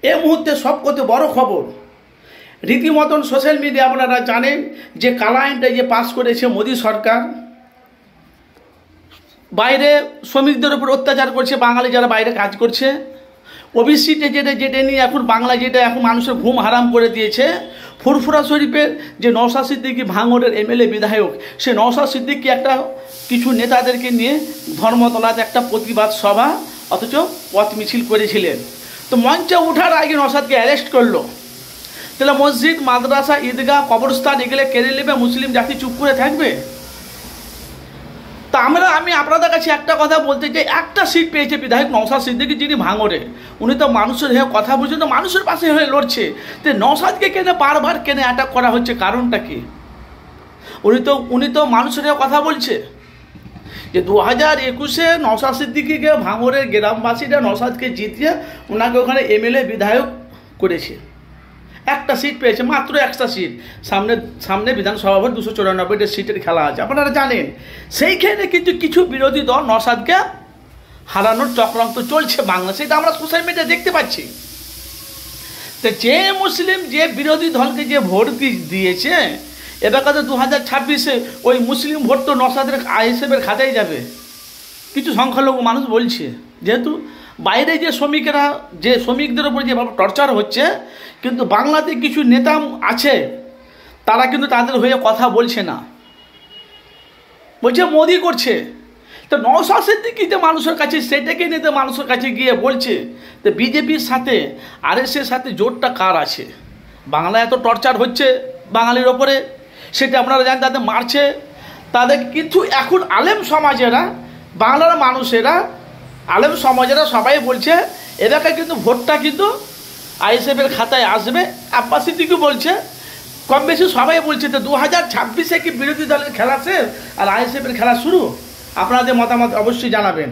এই মুহূর্তে সবকথে বড় খবর, রীতিমতন সোশ্যাল মিডিয়া আপনারা জানেন যে কালা আইনটা যে পাস করেছে মোদী সরকার, বাইরে শ্রমিকদের উপর অত্যাচার করছে, বাঙালি যারা বাইরে কাজ করছে, ওবিসিতে যেটা নিয়ে এখন বাংলা যেটা এখন মানুষের ঘুম হারাম করে দিয়েছে। ফুরফুরা শরীফের যে নওশাদ সিদ্দিকী ভাঙড়ের এমএলএ বিধায়ক, সে নওশাদ সিদ্দিকী একটা কিছু নেতাদেরকে নিয়ে ধর্মতলাতে একটা প্রতিবাদ সভা অথচ পথ মিছিল করেছিলেন। তো মঞ্চে ওঠার আগে নওশাদকে অ্যারেস্ট করলো। তাহলে মসজিদ, মাদ্রাসা, ঈদগাহ, কবরস্থান এগুলো কেড়ে নেবে, মুসলিম জাতি চুপ করে থাকবে? তা আমি আপনাদের কাছে একটা কথা বলতে চাই, একটা সিট পেয়েছে বিধায়ক নওশাদ সিদ্দিকী, যিনি ভাঙড়ে, উনি তো মানুষের হয়ে কথা বলছেন, তো মানুষের পাশে হয়ে লড়ছে। তো নওশাদকে কেন বারবার অ্যাটাক করা হচ্ছে, কারণটা কি? উনি তো মানুষের হয়ে কথা বলছে যে 2021-এ নওশাদ সিদ্দিকীকে ভাঙড়ের গ্রামবাসীরা নওশাদকে জিতিয়ে ওনাকে ওখানে এমএলএ বিধায়ক করেছে। একটা সিট পেয়েছে, মাত্র একটা সিট। সামনে বিধানসভা ভোট 294টা সিটের খেলা আছে, আপনারা জানেন। সেইখানে কিন্তু কিছু বিরোধী দল নওশাদকে হারানোর চক্রান্ত চলছে বাংলা, সেটা আমরা সোশ্যাল মিডিয়া দেখতে পাচ্ছি। তো যে মুসলিম যে বিরোধী দলকে যে ভোট দিয়েছে, এবার কথা 2026-এ ওই মুসলিম ভোট তো নওশাদের আইএসএফের খাতায় যাবে, কিছু সংখ্যালঘু মানুষ বলছে। যেহেতু বাইরে যে শ্রমিকদের উপর যেভাবে টর্চার হচ্ছে, কিন্তু বাংলাতে কিছু নেতা আছে তারা কিন্তু তাদের হয়ে কথা বলছে না, বলছে মোদি করছে। তো নওশাদ সিদ্দিকী যে মানুষের কাছে, সেটাকে নিতে মানুষের কাছে গিয়ে বলছে তো বিজেপির সাথে আরএসএসের সাথে জোটটা কার আছে? বাংলায় এত টর্চার হচ্ছে বাঙালির ওপরে, সেটা আপনারা জানেন, তাদের মারছে তাদের। কিন্তু এখন আলেম সমাজেরা, বাংলার মানুষেরা, আলেম সমাজেরা সবাই বলছে এলাকায় কিন্তু ভোটটা কিন্তু আইএসএফের খাতায় আসবে। আব্বাস সিদ্দিকী বলছে, কম বেশি সবাই বলছে। তো 2026-এ কি বিরোধী দলের খেলা শেষ আর আইএসএফের খেলা শুরু? আপনাদের মতামত অবশ্যই জানাবেন।